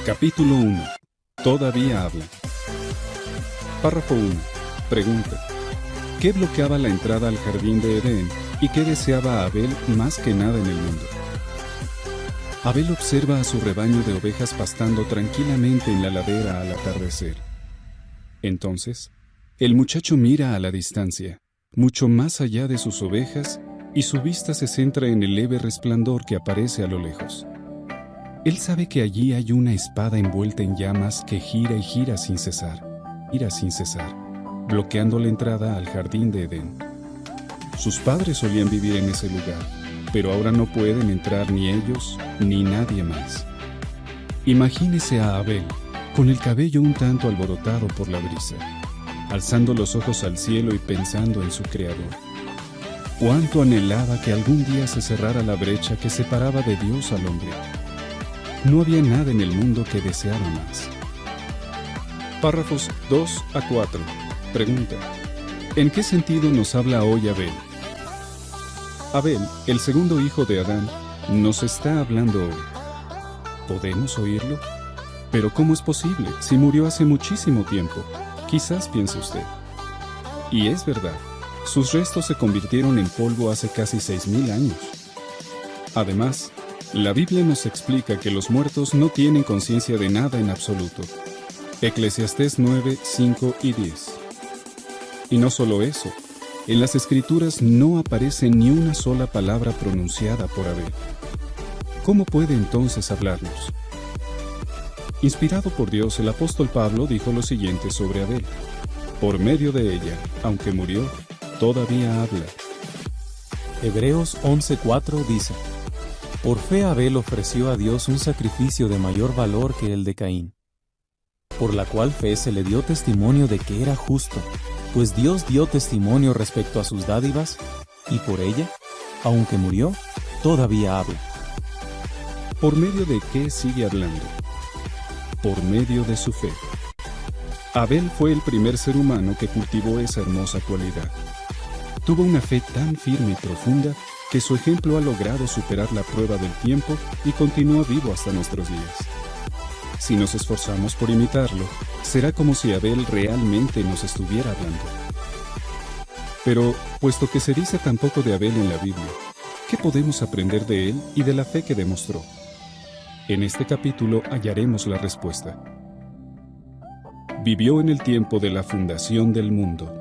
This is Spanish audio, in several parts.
Capítulo 1. Todavía habla. Párrafo 1. Pregunta. ¿Qué bloqueaba la entrada al jardín de Edén y qué deseaba Abel más que nada en el mundo? Abel observa a su rebaño de ovejas pastando tranquilamente en la ladera al atardecer. Entonces, el muchacho mira a la distancia, mucho más allá de sus ovejas, y su vista se centra en el leve resplandor que aparece a lo lejos. Él sabe que allí hay una espada envuelta en llamas que gira y gira sin cesar, bloqueando la entrada al jardín de Edén. Sus padres solían vivir en ese lugar, pero ahora no pueden entrar ni ellos ni nadie más. Imagínese a Abel, con el cabello un tanto alborotado por la brisa, alzando los ojos al cielo y pensando en su Creador. Cuánto anhelaba que algún día se cerrara la brecha que separaba de Dios al hombre. No había nada en el mundo que deseara más. Párrafos 2 a 4. Pregunta. ¿En qué sentido nos habla hoy Abel? Abel, el segundo hijo de Adán, nos está hablando hoy. ¿Podemos oírlo? Pero ¿cómo es posible si murió hace muchísimo tiempo? Quizás piense usted. Y es verdad, sus restos se convirtieron en polvo hace casi 6.000 años. Además, la Biblia nos explica que los muertos no tienen conciencia de nada en absoluto. Eclesiastés 9, 5 y 10. Y no solo eso, en las Escrituras no aparece ni una sola palabra pronunciada por Abel. ¿Cómo puede entonces hablarnos? Inspirado por Dios, el apóstol Pablo dijo lo siguiente sobre Abel. Por medio de ella, aunque murió, todavía habla. Hebreos 11:4 dice: Por fe Abel ofreció a Dios un sacrificio de mayor valor que el de Caín, por la cual fe se le dio testimonio de que era justo, pues Dios dio testimonio respecto a sus dádivas, y por ella, aunque murió, todavía habla. ¿Por medio de qué sigue hablando? Por medio de su fe. Abel fue el primer ser humano que cultivó esa hermosa cualidad. Tuvo una fe tan firme y profunda que su ejemplo ha logrado superar la prueba del tiempo y continúa vivo hasta nuestros días. Si nos esforzamos por imitarlo, será como si Abel realmente nos estuviera hablando. Pero, puesto que se dice tan poco de Abel en la Biblia, ¿qué podemos aprender de él y de la fe que demostró? En este capítulo hallaremos la respuesta. Vivió en el tiempo de la fundación del mundo.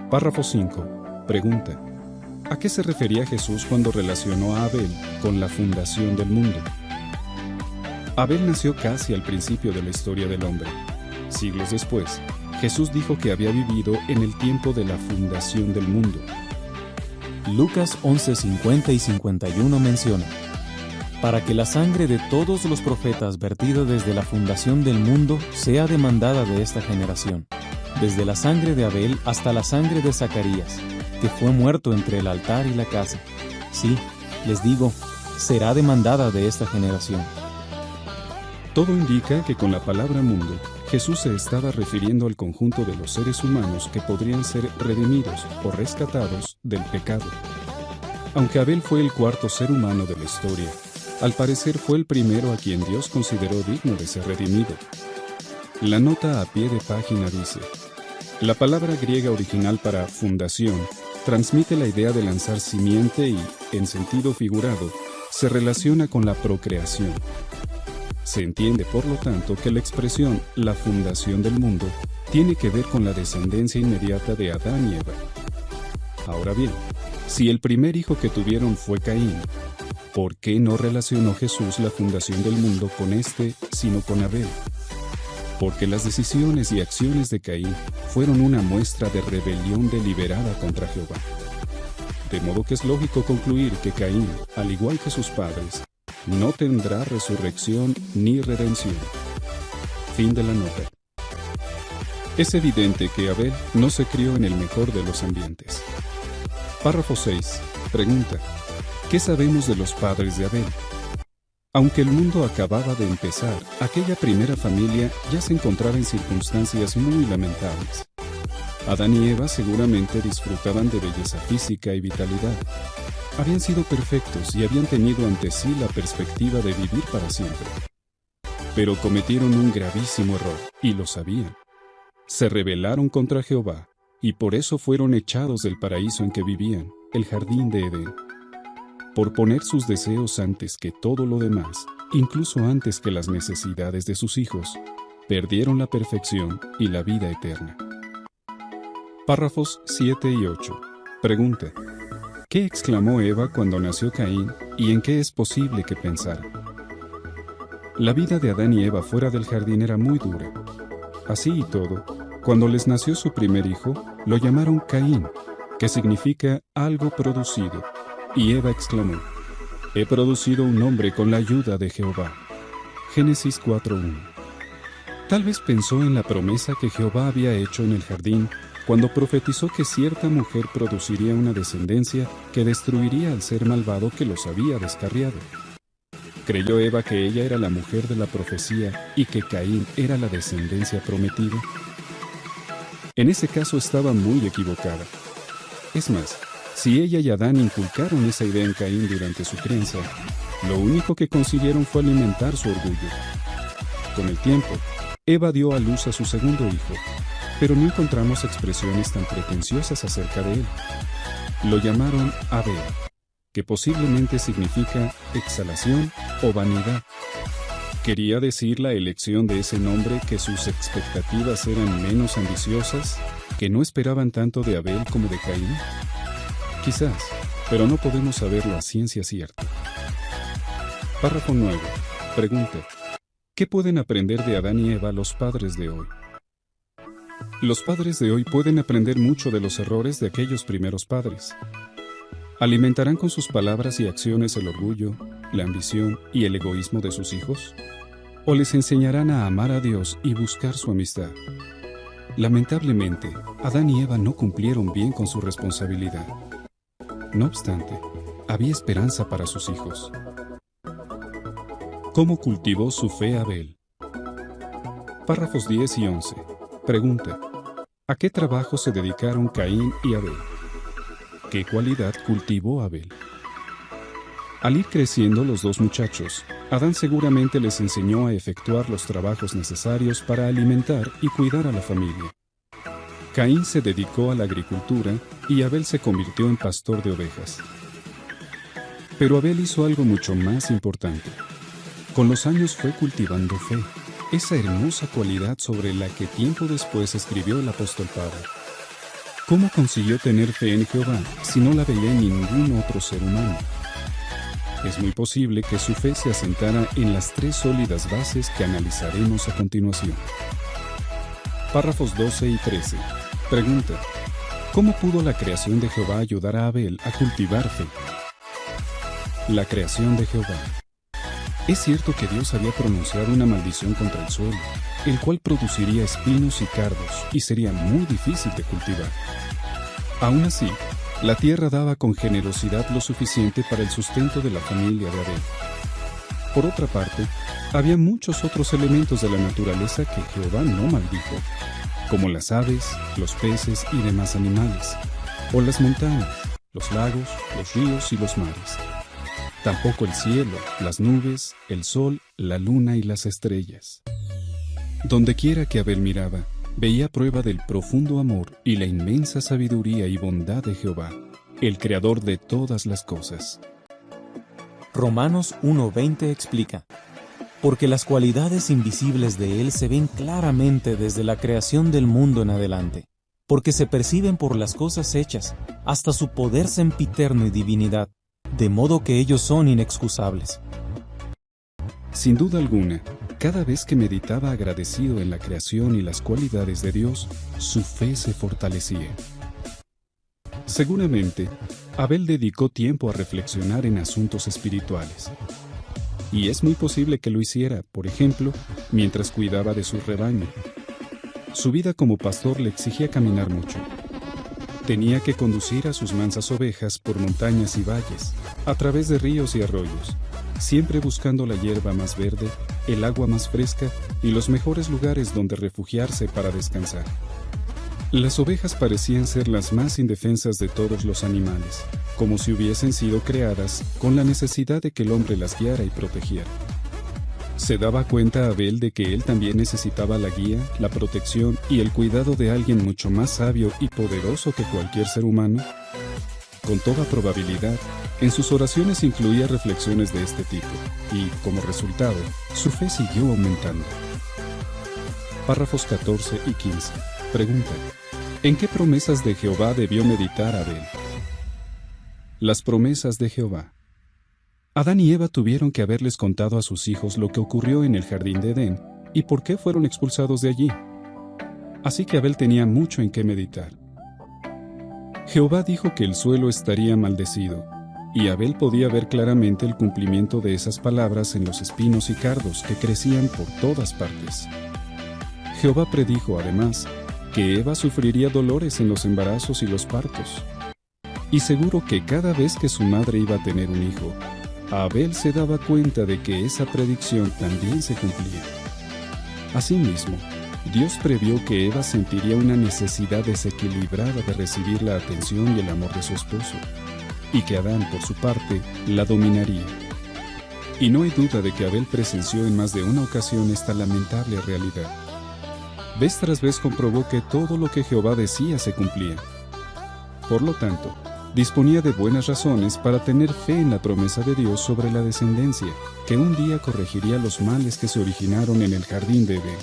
Párrafo 5. Pregunta. ¿A qué se refería Jesús cuando relacionó a Abel con la fundación del mundo? Abel nació casi al principio de la historia del hombre. Siglos después, Jesús dijo que había vivido en el tiempo de la fundación del mundo. Lucas 11:50 y 51 menciona: Para que la sangre de todos los profetas vertida desde la fundación del mundo sea demandada de esta generación, desde la sangre de Abel hasta la sangre de Zacarías, que fue muerto entre el altar y la casa. Sí, les digo, será demandada de esta generación. Todo indica que con la palabra mundo, Jesús se estaba refiriendo al conjunto de los seres humanos que podrían ser redimidos o rescatados del pecado. Aunque Abel fue el cuarto ser humano de la historia, al parecer fue el primero a quien Dios consideró digno de ser redimido. La nota a pie de página dice: la palabra griega original para fundación transmite la idea de lanzar simiente y, en sentido figurado, se relaciona con la procreación. Se entiende, por lo tanto, que la expresión «la fundación del mundo» tiene que ver con la descendencia inmediata de Adán y Eva. Ahora bien, si el primer hijo que tuvieron fue Caín, ¿por qué no relacionó Jesús la fundación del mundo con este, sino con Abel? Porque las decisiones y acciones de Caín fueron una muestra de rebelión deliberada contra Jehová. De modo que es lógico concluir que Caín, al igual que sus padres, no tendrá resurrección ni redención. Fin de la nota. Es evidente que Abel no se crió en el mejor de los ambientes. Párrafo 6. Pregunta. ¿Qué sabemos de los padres de Abel? Aunque el mundo acababa de empezar, aquella primera familia ya se encontraba en circunstancias muy lamentables. Adán y Eva seguramente disfrutaban de belleza física y vitalidad. Habían sido perfectos y habían tenido ante sí la perspectiva de vivir para siempre. Pero cometieron un gravísimo error, y lo sabían. Se rebelaron contra Jehová, y por eso fueron echados del paraíso en que vivían, el jardín de Edén. Por poner sus deseos antes que todo lo demás, incluso antes que las necesidades de sus hijos, perdieron la perfección y la vida eterna. Párrafos 7 y 8. Pregunta: ¿qué exclamó Eva cuando nació Caín y en qué es posible que pensara? La vida de Adán y Eva fuera del jardín era muy dura. Así y todo, cuando les nació su primer hijo, lo llamaron Caín, que significa algo producido, y Eva exclamó: he producido un hombre con la ayuda de Jehová. Génesis 4:1. Tal vez pensó en la promesa que Jehová había hecho en el jardín cuando profetizó que cierta mujer produciría una descendencia que destruiría al ser malvado que los había descarriado. ¿Creyó Eva que ella era la mujer de la profecía y que Caín era la descendencia prometida? En ese caso estaba muy equivocada. Es más, si ella y Adán inculcaron esa idea en Caín durante su crianza, lo único que consiguieron fue alimentar su orgullo. Con el tiempo, Eva dio a luz a su segundo hijo, pero no encontramos expresiones tan pretenciosas acerca de él. Lo llamaron Abel, que posiblemente significa exhalación o vanidad. ¿Quería decir la elección de ese nombre que sus expectativas eran menos ambiciosas, que no esperaban tanto de Abel como de Caín? Quizás, pero no podemos saberlo a ciencia cierta. Párrafo 9. Pregunta: ¿qué pueden aprender de Adán y Eva los padres de hoy? Los padres de hoy pueden aprender mucho de los errores de aquellos primeros padres. ¿Alimentarán con sus palabras y acciones el orgullo, la ambición y el egoísmo de sus hijos? ¿O les enseñarán a amar a Dios y buscar su amistad? Lamentablemente, Adán y Eva no cumplieron bien con su responsabilidad. No obstante, había esperanza para sus hijos. ¿Cómo cultivó su fe Abel? Párrafos 10 y 11. Pregunta: ¿a qué trabajo se dedicaron Caín y Abel? ¿Qué cualidad cultivó Abel? Al ir creciendo los dos muchachos, Adán seguramente les enseñó a efectuar los trabajos necesarios para alimentar y cuidar a la familia. Caín se dedicó a la agricultura y Abel se convirtió en pastor de ovejas. Pero Abel hizo algo mucho más importante. Con los años fue cultivando fe, esa hermosa cualidad sobre la que tiempo después escribió el apóstol Pablo. ¿Cómo consiguió tener fe en Jehová si no la veía en ningún otro ser humano? Es muy posible que su fe se asentara en las tres sólidas bases que analizaremos a continuación. Párrafos 12 y 13. Pregunta: ¿cómo pudo la creación de Jehová ayudar a Abel a cultivar fe? La creación de Jehová. Es cierto que Dios había pronunciado una maldición contra el suelo, el cual produciría espinos y cardos y sería muy difícil de cultivar. Aún así, la tierra daba con generosidad lo suficiente para el sustento de la familia de Abel. Por otra parte, había muchos otros elementos de la naturaleza que Jehová no maldijo, como las aves, los peces y demás animales, o las montañas, los lagos, los ríos y los mares. Tampoco el cielo, las nubes, el sol, la luna y las estrellas. Dondequiera que Abel miraba, veía prueba del profundo amor y la inmensa sabiduría y bondad de Jehová, el creador de todas las cosas. Romanos 1:20 explica: porque las cualidades invisibles de Él se ven claramente desde la creación del mundo en adelante, porque se perciben por las cosas hechas, hasta su poder sempiterno y divinidad, de modo que ellos son inexcusables. Sin duda alguna, cada vez que meditaba agradecido en la creación y las cualidades de Dios, su fe se fortalecía. Seguramente, Abel dedicó tiempo a reflexionar en asuntos espirituales. Y es muy posible que lo hiciera, por ejemplo, mientras cuidaba de su rebaño. Su vida como pastor le exigía caminar mucho. Tenía que conducir a sus mansas ovejas por montañas y valles, a través de ríos y arroyos, siempre buscando la hierba más verde, el agua más fresca y los mejores lugares donde refugiarse para descansar. Las ovejas parecían ser las más indefensas de todos los animales, como si hubiesen sido creadas con la necesidad de que el hombre las guiara y protegiera. Se daba cuenta Abel de que él también necesitaba la guía, la protección y el cuidado de alguien mucho más sabio y poderoso que cualquier ser humano. Con toda probabilidad, en sus oraciones incluía reflexiones de este tipo, y, como resultado, su fe siguió aumentando. Párrafos 14 y 15. Pregunta: ¿en qué promesas de Jehová debió meditar Abel? Las promesas de Jehová. Adán y Eva tuvieron que haberles contado a sus hijos lo que ocurrió en el jardín de Edén y por qué fueron expulsados de allí. Así que Abel tenía mucho en qué meditar. Jehová dijo que el suelo estaría maldecido, y Abel podía ver claramente el cumplimiento de esas palabras en los espinos y cardos que crecían por todas partes. Jehová predijo, además, que Eva sufriría dolores en los embarazos y los partos. Y seguro que cada vez que su madre iba a tener un hijo, Abel se daba cuenta de que esa predicción también se cumplía. Asimismo, Dios previó que Eva sentiría una necesidad desequilibrada de recibir la atención y el amor de su esposo, y que Adán, por su parte, la dominaría. Y no hay duda de que Abel presenció en más de una ocasión esta lamentable realidad. Vez tras vez comprobó que todo lo que Jehová decía se cumplía. Por lo tanto, disponía de buenas razones para tener fe en la promesa de Dios sobre la descendencia, que un día corregiría los males que se originaron en el jardín de Edén.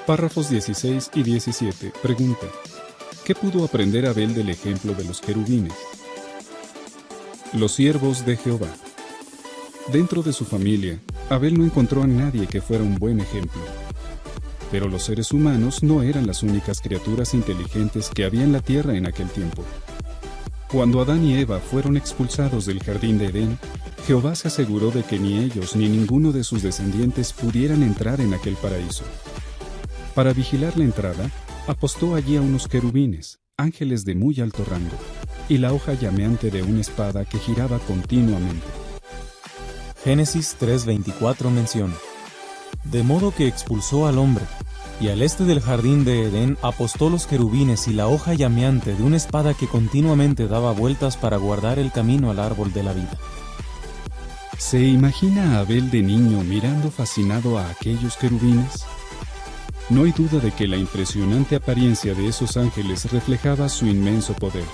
Párrafos 16 y 17. Pregunta: ¿qué pudo aprender Abel del ejemplo de los querubines? Los siervos de Jehová. Dentro de su familia, Abel no encontró a nadie que fuera un buen ejemplo. Pero los seres humanos no eran las únicas criaturas inteligentes que había en la tierra en aquel tiempo. Cuando Adán y Eva fueron expulsados del jardín de Edén, Jehová se aseguró de que ni ellos ni ninguno de sus descendientes pudieran entrar en aquel paraíso. Para vigilar la entrada, apostó allí a unos querubines, ángeles de muy alto rango, y la hoja llameante de una espada que giraba continuamente. Génesis 3:24 menciona: de modo que expulsó al hombre, y al este del jardín de Edén apostó los querubines y la hoja llameante de una espada que continuamente daba vueltas para guardar el camino al árbol de la vida. ¿Se imagina a Abel de niño mirando fascinado a aquellos querubines? No hay duda de que la impresionante apariencia de esos ángeles reflejaba su inmenso poder.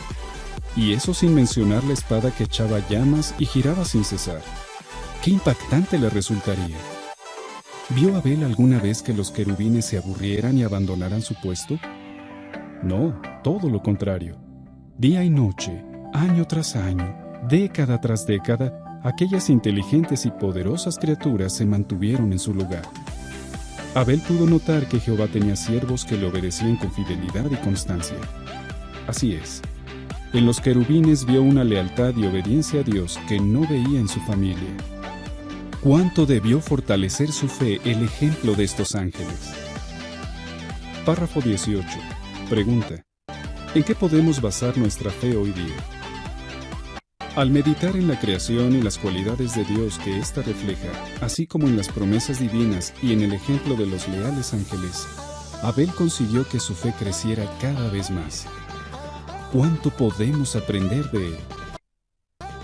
Y eso sin mencionar la espada que echaba llamas y giraba sin cesar. ¡Qué impactante le resultaría! ¿Vio Abel alguna vez que los querubines se aburrieran y abandonaran su puesto? No, todo lo contrario. Día y noche, año tras año, década tras década, aquellas inteligentes y poderosas criaturas se mantuvieron en su lugar. Abel pudo notar que Jehová tenía siervos que le obedecían con fidelidad y constancia. Así es. En los querubines vio una lealtad y obediencia a Dios que no veía en su familia. ¿Cuánto debió fortalecer su fe el ejemplo de estos ángeles? Párrafo 18. Pregunta: ¿en qué podemos basar nuestra fe hoy día? Al meditar en la creación y las cualidades de Dios que ésta refleja, así como en las promesas divinas y en el ejemplo de los leales ángeles, Abel consiguió que su fe creciera cada vez más. ¿Cuánto podemos aprender de él?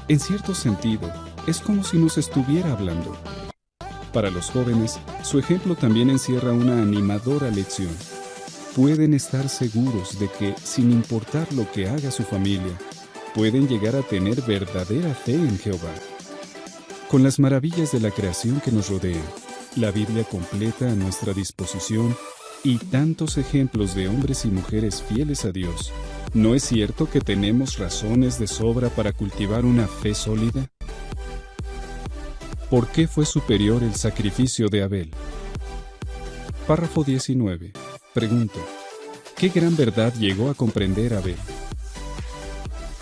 En cierto sentido, es como si nos estuviera hablando. Para los jóvenes, su ejemplo también encierra una animadora lección. Pueden estar seguros de que, sin importar lo que haga su familia, pueden llegar a tener verdadera fe en Jehová. Con las maravillas de la creación que nos rodea, la Biblia completa a nuestra disposición y tantos ejemplos de hombres y mujeres fieles a Dios, ¿no es cierto que tenemos razones de sobra para cultivar una fe sólida? ¿Por qué fue superior el sacrificio de Abel? Párrafo 19. Pregunta: ¿qué gran verdad llegó a comprender Abel?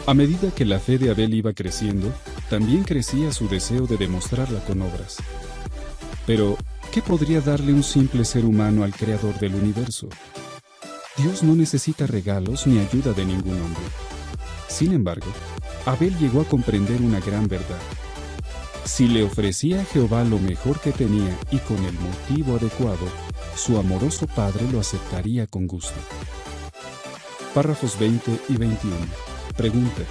A medida que la fe de Abel iba creciendo, también crecía su deseo de demostrarla con obras. Pero, ¿qué podría darle un simple ser humano al Creador del universo? Dios no necesita regalos ni ayuda de ningún hombre. Sin embargo, Abel llegó a comprender una gran verdad. Si le ofrecía a Jehová lo mejor que tenía y con el motivo adecuado, su amoroso Padre lo aceptaría con gusto. Párrafos 20 y 21. Pregunta: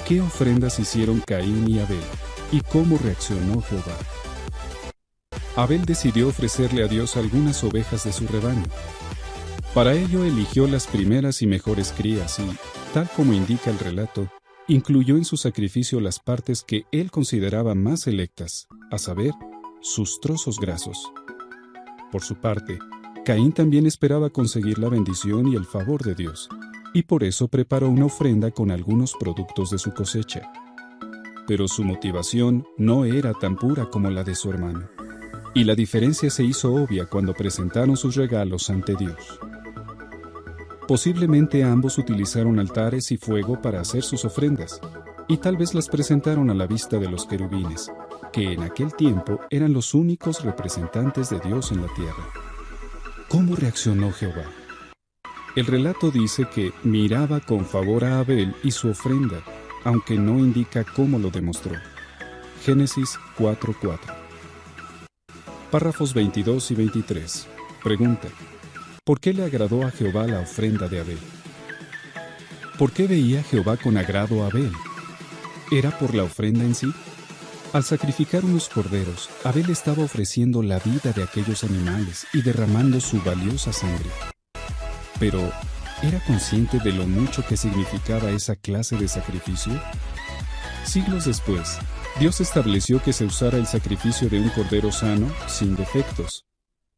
¿qué ofrendas hicieron Caín y Abel? ¿Y cómo reaccionó Jehová? Abel decidió ofrecerle a Dios algunas ovejas de su rebaño. Para ello eligió las primeras y mejores crías y, tal como indica el relato, incluyó en su sacrificio las partes que él consideraba más selectas, a saber, sus trozos grasos. Por su parte, Caín también esperaba conseguir la bendición y el favor de Dios, y por eso preparó una ofrenda con algunos productos de su cosecha. Pero su motivación no era tan pura como la de su hermano, y la diferencia se hizo obvia cuando presentaron sus regalos ante Dios. Posiblemente ambos utilizaron altares y fuego para hacer sus ofrendas, y tal vez las presentaron a la vista de los querubines, que en aquel tiempo eran los únicos representantes de Dios en la tierra. ¿Cómo reaccionó Jehová? El relato dice que miraba con favor a Abel y su ofrenda, aunque no indica cómo lo demostró. Génesis 4:4. Párrafos 22 y 23. Pregunta: ¿por qué le agradó a Jehová la ofrenda de Abel? ¿Por qué veía Jehová con agrado a Abel? ¿Era por la ofrenda en sí? Al sacrificar unos corderos, Abel estaba ofreciendo la vida de aquellos animales y derramando su valiosa sangre. Pero, ¿era consciente de lo mucho que significaba esa clase de sacrificio? Siglos después, Dios estableció que se usara el sacrificio de un cordero sano, sin defectos.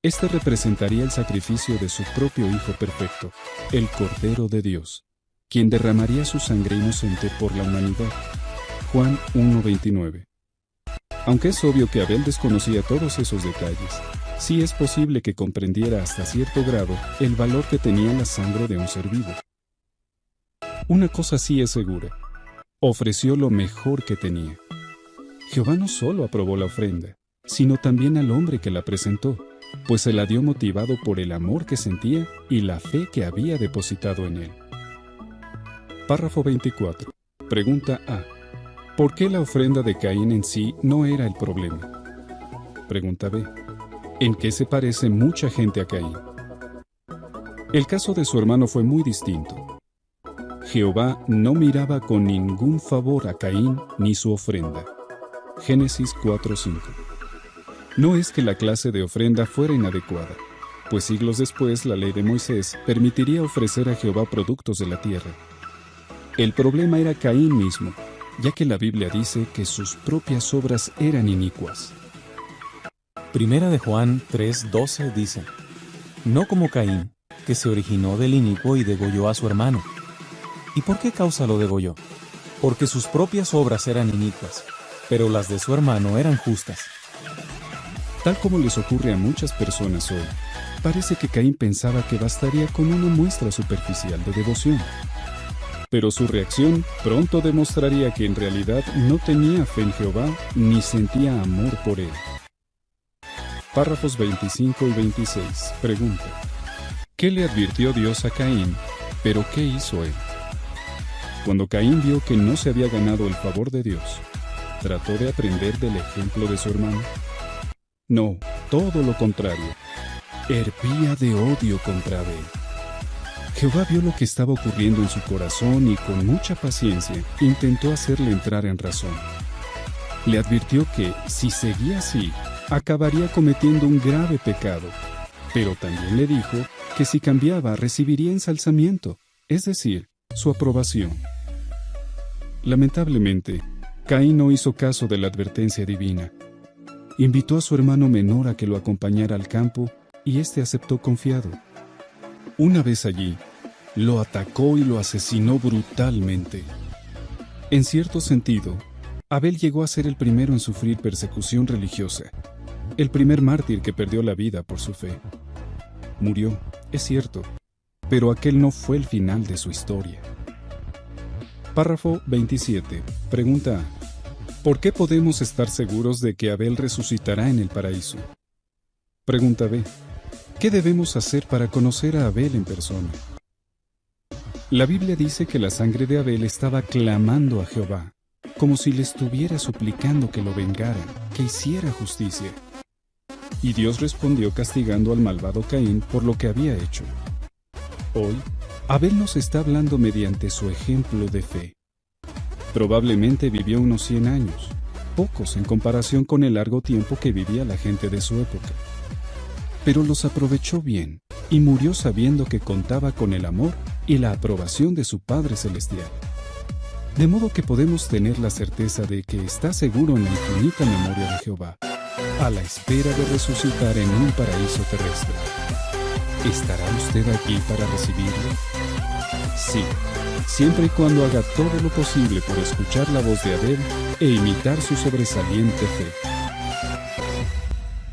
Este representaría el sacrificio de su propio Hijo perfecto, el Cordero de Dios, quien derramaría su sangre inocente por la humanidad. Juan 1:29. Aunque es obvio que Abel desconocía todos esos detalles, sí es posible que comprendiera hasta cierto grado el valor que tenía la sangre de un ser vivo. Una cosa sí es segura: ofreció lo mejor que tenía. Jehová no solo aprobó la ofrenda, sino también al hombre que la presentó, pues se la dio motivado por el amor que sentía y la fe que había depositado en él. Párrafo 24. Pregunta A: ¿por qué la ofrenda de Caín en sí no era el problema? Pregunta B: ¿en qué se parece mucha gente a Caín? El caso de su hermano fue muy distinto. Jehová no miraba con ningún favor a Caín ni su ofrenda. Génesis 4:5. No es que la clase de ofrenda fuera inadecuada, pues siglos después la ley de Moisés permitiría ofrecer a Jehová productos de la tierra. El problema era Caín mismo, ya que la Biblia dice que sus propias obras eran inicuas. Primera de Juan 3:12 dice: no como Caín, que se originó del inicuo y degolló a su hermano. ¿Y por qué causa lo degolló? Porque sus propias obras eran inicuas, pero las de su hermano eran justas. Tal como les ocurre a muchas personas hoy, parece que Caín pensaba que bastaría con una muestra superficial de devoción. Pero su reacción pronto demostraría que en realidad no tenía fe en Jehová ni sentía amor por él. Párrafos 25 y 26. Pregunta: ¿qué le advirtió Dios a Caín, pero qué hizo él? Cuando Caín vio que no se había ganado el favor de Dios, ¿trató de aprender del ejemplo de su hermano? No, todo lo contrario. Hervía de odio contra Abel. Jehová vio lo que estaba ocurriendo en su corazón y con mucha paciencia intentó hacerle entrar en razón. Le advirtió que, si seguía así, acabaría cometiendo un grave pecado, pero también le dijo que si cambiaba recibiría ensalzamiento, es decir, su aprobación. Lamentablemente, Caín no hizo caso de la advertencia divina. Invitó a su hermano menor a que lo acompañara al campo y éste aceptó confiado. Una vez allí, lo atacó y lo asesinó brutalmente. En cierto sentido, Abel llegó a ser el primero en sufrir persecución religiosa, el primer mártir que perdió la vida por su fe. Murió, es cierto, pero aquel no fue el final de su historia. Párrafo 27. Pregunta A: ¿por qué podemos estar seguros de que Abel resucitará en el paraíso? Pregunta B: ¿qué debemos hacer para conocer a Abel en persona? La Biblia dice que la sangre de Abel estaba clamando a Jehová, como si le estuviera suplicando que lo vengara, que hiciera justicia. Y Dios respondió castigando al malvado Caín por lo que había hecho. Hoy, Abel nos está hablando mediante su ejemplo de fe. Probablemente vivió unos 100 años, pocos en comparación con el largo tiempo que vivía la gente de su época. Pero los aprovechó bien y murió sabiendo que contaba con el amor y la aprobación de su Padre Celestial. De modo que podemos tener la certeza de que está seguro en la infinita memoria de Jehová, a la espera de resucitar en un paraíso terrestre. ¿Estará usted aquí para recibirlo? Sí, siempre y cuando haga todo lo posible por escuchar la voz de Abel e imitar su sobresaliente fe.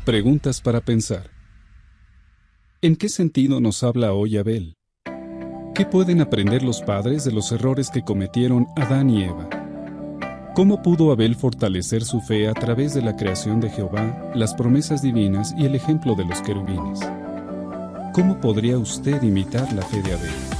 Preguntas para pensar. ¿En qué sentido nos habla hoy Abel? ¿Qué pueden aprender los padres de los errores que cometieron Adán y Eva? ¿Cómo pudo Abel fortalecer su fe a través de la creación de Jehová, las promesas divinas y el ejemplo de los querubines? ¿Cómo podría usted imitar la fe de Abel?